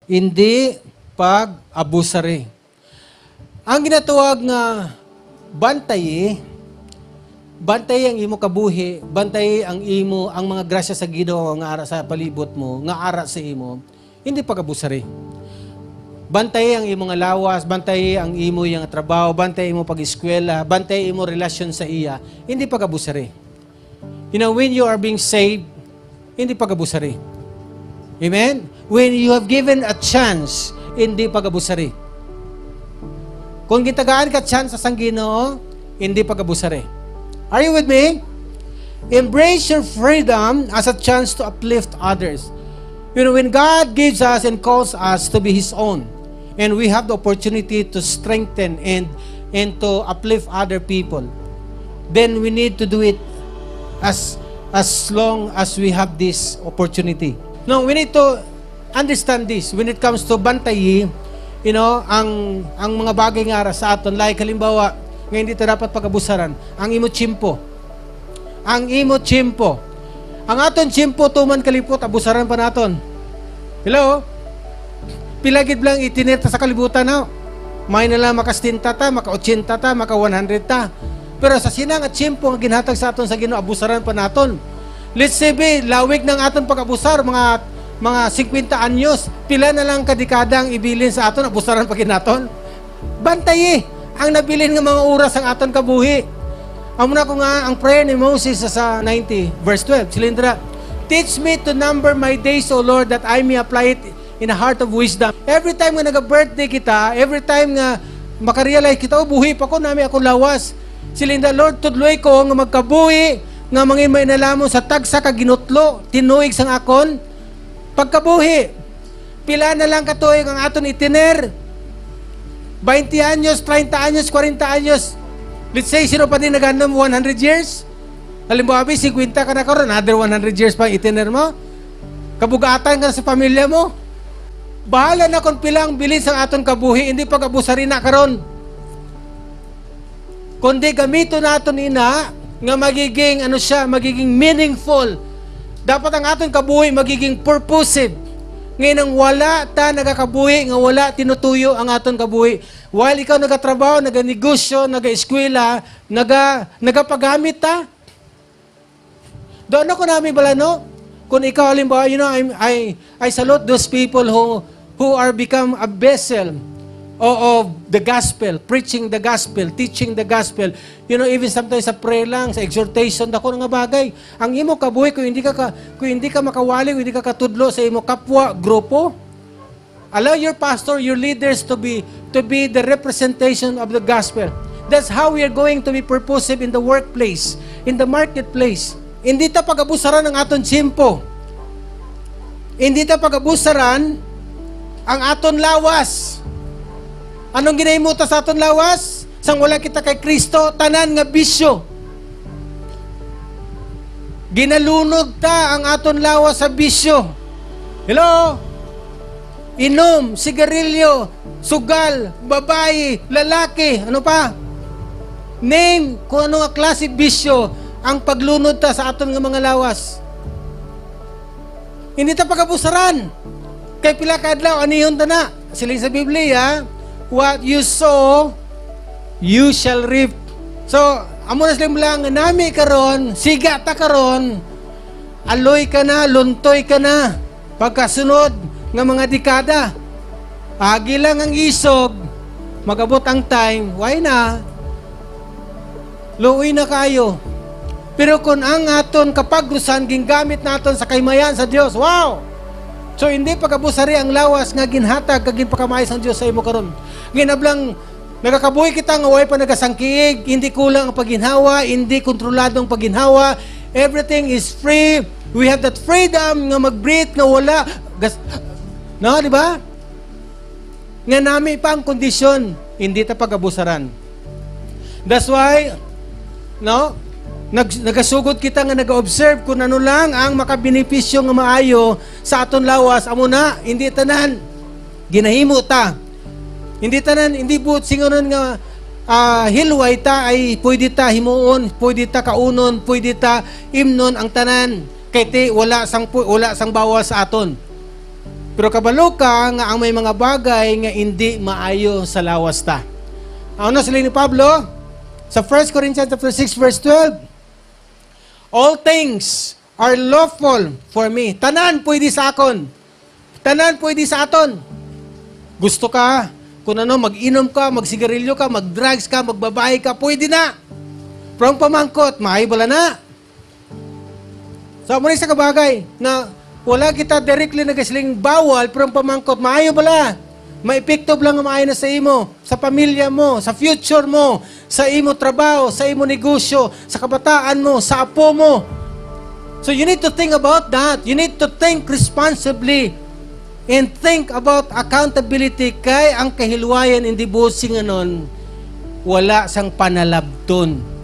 Hindi pag-abusari. Ang ginatawag nga bantay ang imo kabuhi, bantay ang mga grasya sa Ginoo nga ara sa palibot mo, nga ara sa imo, hindi pag-abusari. Bantay ang imo nga lawas, bantay ang imo yang trabaho, bantay imo pag-eskwela, bantay imo relasyon sa iya, hindi pag-abusari. When you are being saved, hindi pag-abusari. Amen? When you have given a chance, hindi pag-abusari. Kung gitagaan ka chance sa Ginoo, hindi pag-abusari. Are you with me? Embrace your freedom as a chance to uplift others. When God gives us and calls us to be His own, and we have the opportunity to strengthen and to uplift other people, then we need to do it as long as we have this opportunity. No, we need to understand this when it comes to bantayi, ang mga bagay nga sa aton, like halimbawa, nga hindi ta dapat pag-abusaran, ang imo tiyempo. Ang imo tiyempo. Ang aton tiyempo tuman kalipot, abusaran pa naton. Hello? Pilagid lang itineta sa kalibutan na. May na lang makastinta ta, maka-80 ta, maka-100 ta. Pero sa sinang at tiyempo nga ginhatag sa aton sa Ginoo, abusaran pa naton. Let's say, lawig ng aton pag-abusar, mga 50 anyos, pila na lang kadikadang ibilin sa aton, abusaran pa ginaton. Bantayi ang nabilin ng mga oras ang aton kabuhi. Amo na ko nga ang prayer ni Moses sa 90 verse 12. Silindra, teach me to number my days, O Lord, that I may apply it in a heart of wisdom. Every time nga naga-birthday kita, every time nga makarealize kita, buhi pa ko nami ako lawas. Silindra, Lord, tudloy ko nga magkabuhi nga mangin may nalamon sa tagsa ka ginutlo, tinuig sang akon pagkabuhi. Pila na lang katuig ang aton itiner. 20 anyos, 30 anyos, 40 anyos. Let's say, sino pa din nagandam 100 years? Halimbawa, 50 ka na karon, another 100 years pa itiner mo. Kabugatan ka sa pamilya mo. Bahala na kung pilang bilis ang aton kabuhi, hindi pag-abusarin na karon. Kundi gamito naton ina, nga magiging, magiging meaningful. Dapat ang aton kabuhi magiging purposive. Ngayon ang wala ta nagakabuhi, nga wala tinutuyo ang aton kabuhi. While ikaw nagatrabaho, naganegosyo, nagaeskwela, nagapagamit ta. Doon ako namin balano. Kung ikaw halimbawa, I salute those people who are become a vessel of the gospel, preaching the gospel, teaching the gospel. Even sometimes sa prayer lang, sa exhortation, dako nga bagay. Ang imo kabuhi, kung hindi ka makawali, kung hindi ka katudlo sa imo kapwa, grupo, allow your pastor, your leaders to be the representation of the gospel. That's how we are going to be purposive in the workplace, in the marketplace. Hindi ta pag-abusaran ang aton tiyempo. Hindi ta pag-abusaran ang aton lawas. Anong ginahimo ta sa aton lawas? Sang wala kita kay Kristo, tanan nga bisyo. Ginalunog ta ang aton lawas sa bisyo. Hello? Inom, sigarilyo, sugal, babae, lalaki, ano pa? Name kung ano nga klase bisyo ang paglunod ta sa aton nga mga lawas. Hindi ta pag-abusaran. Kay pila ka adlaw anihon ta na. Siling sa Biblia, what you sow, you shall reap. So, amo na silang lang, nami karon, siga ta karon, aloy ka na, luntoy ka na, pagkasunod nga mga dekada. Agi lang ang isog, magabot ang time, why na? Luoy na kayo. Pero kung ang aton kapagrusan, gingamit naton sa kaymayan sa Dios, wow! So, hindi pag-abusari ang lawas nga ginhatag kagin pakamayas ang Dios sa imo karon. Ginablang nagakabuhi kita nga way pa nagasangkiig, hindi kulang ang pagginhawa, hindi kontroladong pagginhawa. Everything is free. We have that freedom nga mag-breathe nga wala no, di ba? Nga nami pa ang kondisyon, hindi ta pag-abusaran. That's why nagasugod kita nga nag-observe kung ano lang ang makabenepisyo nga maayo sa aton lawas. Amo na, hindi tanan ginahimo ta. Hindi tanan, hindi buot singonon nga hilway ta ay pwede ta himuon, pwede ta kaunon, pwede ta imnon ang tanan. Kay ti wala sang bawas sa aton. Pero kabalo ka nga ang may mga bagay nga hindi maayo sa lawas ta. Ano sila ni Pablo? Sa 1 Corinthians chapter 6 verse 12. All things are lawful for me. Tanan pwede sa akon. Tanan pwede sa aton. Gusto ka, kung ano, mag-inom ka, magsigarilyo ka, mag-drugs ka, magbabae ka, pwede na. Pero ang pamangkot, maayo bala na. So, muna sa kabagay na wala kita directly nagasling bawal, pero ang pamangkot, maayo bala. Maepekto lang ang maayo na sa imo, sa pamilya mo, sa future mo, sa imo trabaho, sa imo negosyo, sa kabataan mo, sa apo mo. So you need to think about that. You need to think responsibly and think about accountability kay ang kahilwayan hindi busing anon wala sang panalabton.